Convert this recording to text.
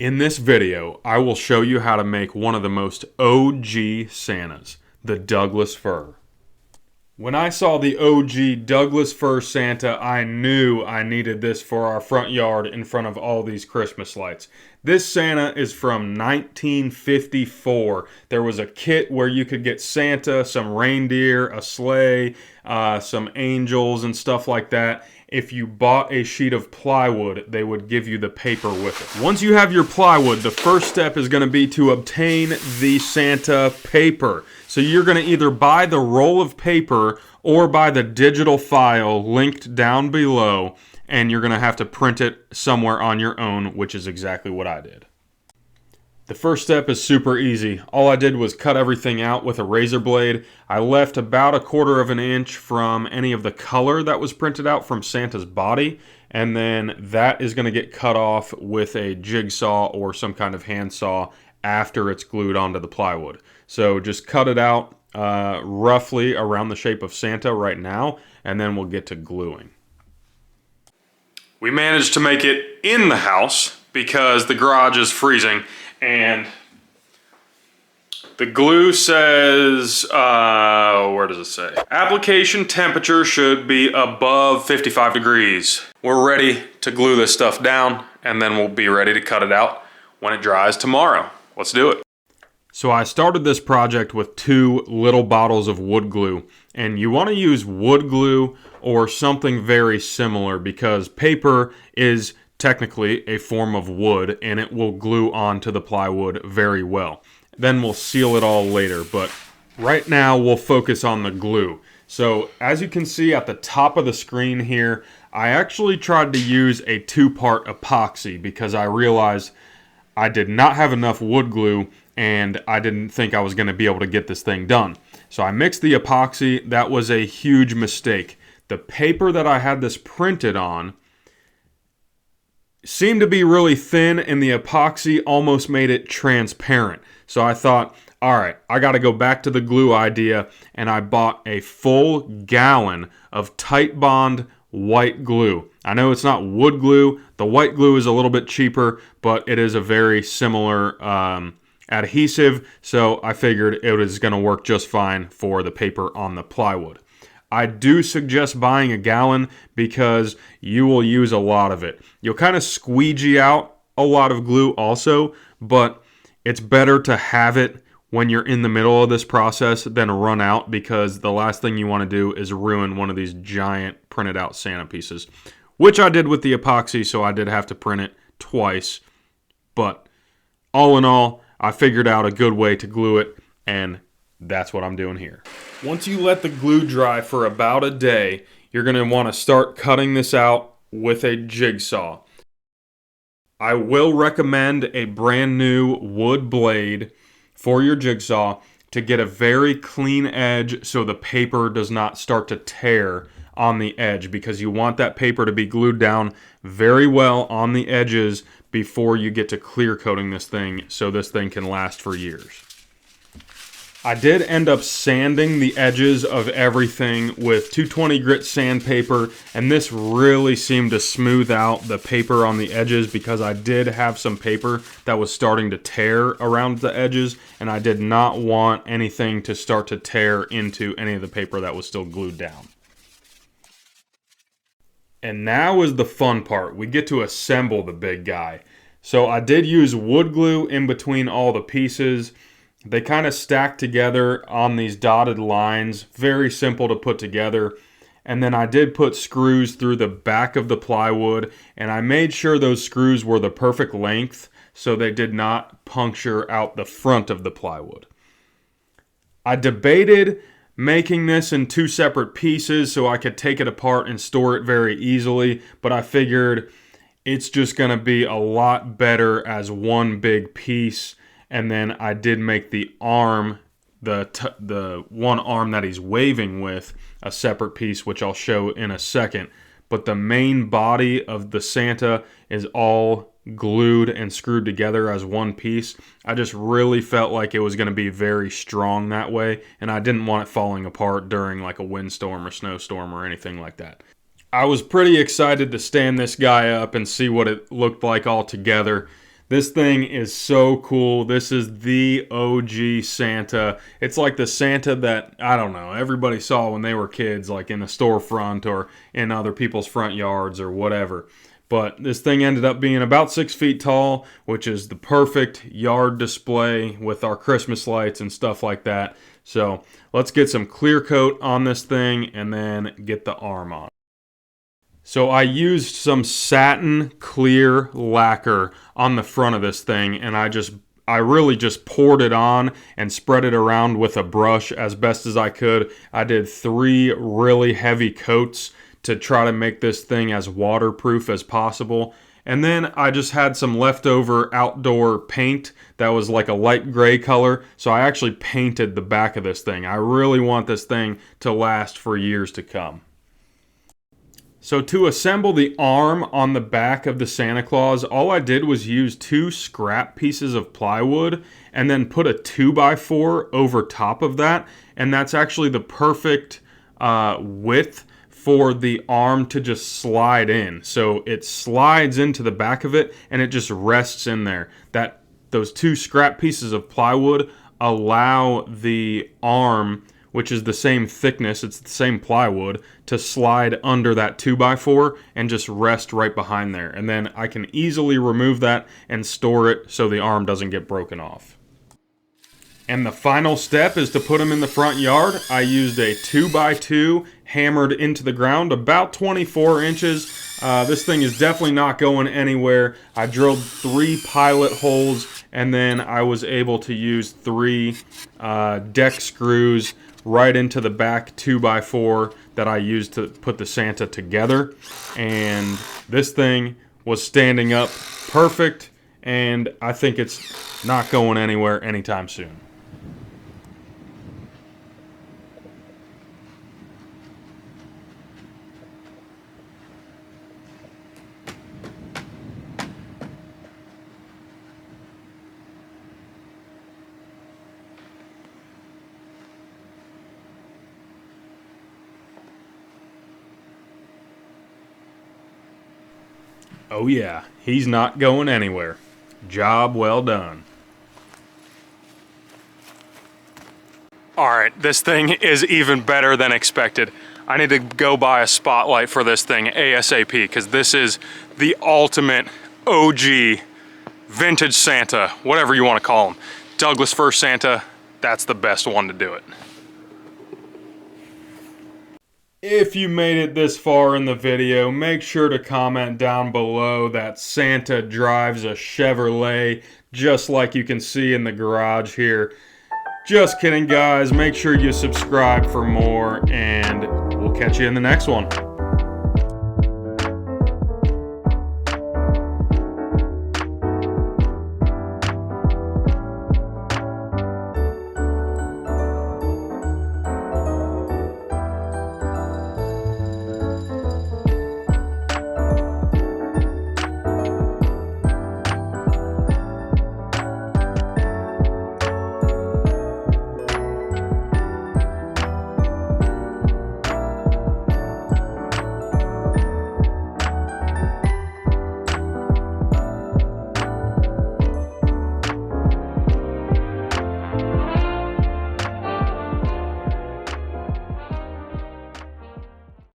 In this video, I will show you how to make one of the most OG Santas, the Douglas Fir. When I saw the OG Douglas Fir Santa, I knew I needed this for our front yard in front of all these Christmas lights. This Santa is from 1954. There was a kit where you could get Santa, some reindeer, a sleigh, some angels and stuff like that. If you bought a sheet of plywood, they would give you the paper with it. Once you have your plywood, the first step is going to be to obtain the Santa paper. So you're going to either buy the roll of paper or buy the digital file linked down below, and you're going to have to print it somewhere on your own, which is exactly what I did. The first step is super easy. All I did was cut everything out with a razor blade. I left about 1/4 of an inch from any of the color that was printed out from Santa's body, and then that is going to get cut off with a jigsaw or some kind of handsaw after it's glued onto the plywood. So just cut it out roughly around the shape of Santa right now, and then we'll get to gluing. We managed to make it in the house because the garage is freezing. And the glue says, where does it say? Application temperature should be above 55 degrees. We're ready to glue this stuff down, and then we'll be ready to cut it out when it dries tomorrow. Let's do it. So I started this project with 2 little bottles of wood glue, and you want to use wood glue or something very similar because paper is technically a form of wood, and it will glue onto the plywood very well. Then we'll seal it all later, but right now we'll focus on the glue. So as you can see at the top of the screen here, I actually tried to use a 2-part epoxy because I realized I did not have enough wood glue and I didn't think I was going to be able to get this thing done. So I mixed the epoxy. That was a huge mistake. The paper that I had this printed on seemed to be really thin, and the epoxy almost made it transparent. So I thought, all right, I got to go back to the glue idea, and I bought a full gallon of Titebond white glue. I know it's not wood glue. The white glue is a little bit cheaper, but it is a very similar adhesive, so I figured it was going to work just fine for the paper on the plywood. I do suggest buying a gallon because you will use a lot of it. You'll kind of squeegee out a lot of glue also, but it's better to have it when you're in the middle of this process than run out, because the last thing you want to do is ruin one of these giant printed out Santa pieces, which I did with the epoxy, so I did have to print it twice. But all in all, I figured out a good way to glue it, and that's what I'm doing here. Once you let the glue dry for about a day, you're going to want to start cutting this out with a jigsaw. I will recommend a brand new wood blade for your jigsaw to get a very clean edge so the paper does not start to tear on the edge, because you want that paper to be glued down very well on the edges before you get to clear coating this thing so this thing can last for years. I did end up sanding the edges of everything with 220 grit sandpaper, and this really seemed to smooth out the paper on the edges because I did have some paper that was starting to tear around the edges, and I did not want anything to start to tear into any of the paper that was still glued down. And now is the fun part. We get to assemble the big guy. So I did use wood glue in between all the pieces. They kind of stack together on these dotted lines, very simple to put together. And then I did put screws through the back of the plywood, and I made sure those screws were the perfect length so they did not puncture out the front of the plywood. I debated making this in 2 separate pieces so I could take it apart and store it very easily, but I figured it's just going to be a lot better as one big piece. And then I did make the arm, the one arm that he's waving with, a separate piece, which I'll show in a second. But the main body of the Santa is all glued and screwed together as one piece. I just really felt like it was going to be very strong that way, and I didn't want it falling apart during like a windstorm or snowstorm or anything like that. I was pretty excited to stand this guy up and see what it looked like all together. This thing is so cool. This is the OG Santa. It's like the Santa that, I don't know, everybody saw when they were kids, like in a storefront or in other people's front yards or whatever. But this thing ended up being about 6 feet tall, which is the perfect yard display with our Christmas lights and stuff like that. So let's get some clear coat on this thing and then get the arm on. So I used some satin clear lacquer on the front of this thing, and I really just poured it on and spread it around with a brush as best as I could. I did 3 really heavy coats to try to make this thing as waterproof as possible. And then I just had some leftover outdoor paint that was like a light gray color, so I actually painted the back of this thing. I really want this thing to last for years to come. So to assemble the arm on the back of the Santa Claus, all I did was use 2 scrap pieces of plywood and then put a 2x4 over top of that. And that's actually the perfect width for the arm to just slide in. So it slides into the back of it and it just rests in there. Those 2 scrap pieces of plywood allow the arm, which is the same thickness, it's the same plywood, to slide under that 2x4 and just rest right behind there. And then I can easily remove that and store it so the arm doesn't get broken off. And the final step is to put them in the front yard. I used a 2x2 hammered into the ground, about 24 inches. This thing is definitely not going anywhere. I drilled 3 pilot holes, and then I was able to use 3 deck screws right into the back 2x4 that I used to put the Santa together. And this thing was standing up perfect, and I think it's not going anywhere anytime soon. Oh yeah, he's not going anywhere. Job well done. Alright, this thing is even better than expected. I need to go buy a spotlight for this thing ASAP, because this is the ultimate OG vintage Santa, whatever you want to call him. Douglas Fir Santa, that's the best one to do it. If you made it this far in the video, make sure to comment down below that Santa drives a Chevrolet, just like you can see in the garage here. Just kidding, guys. Make sure you subscribe for more, and we'll catch you in the next one.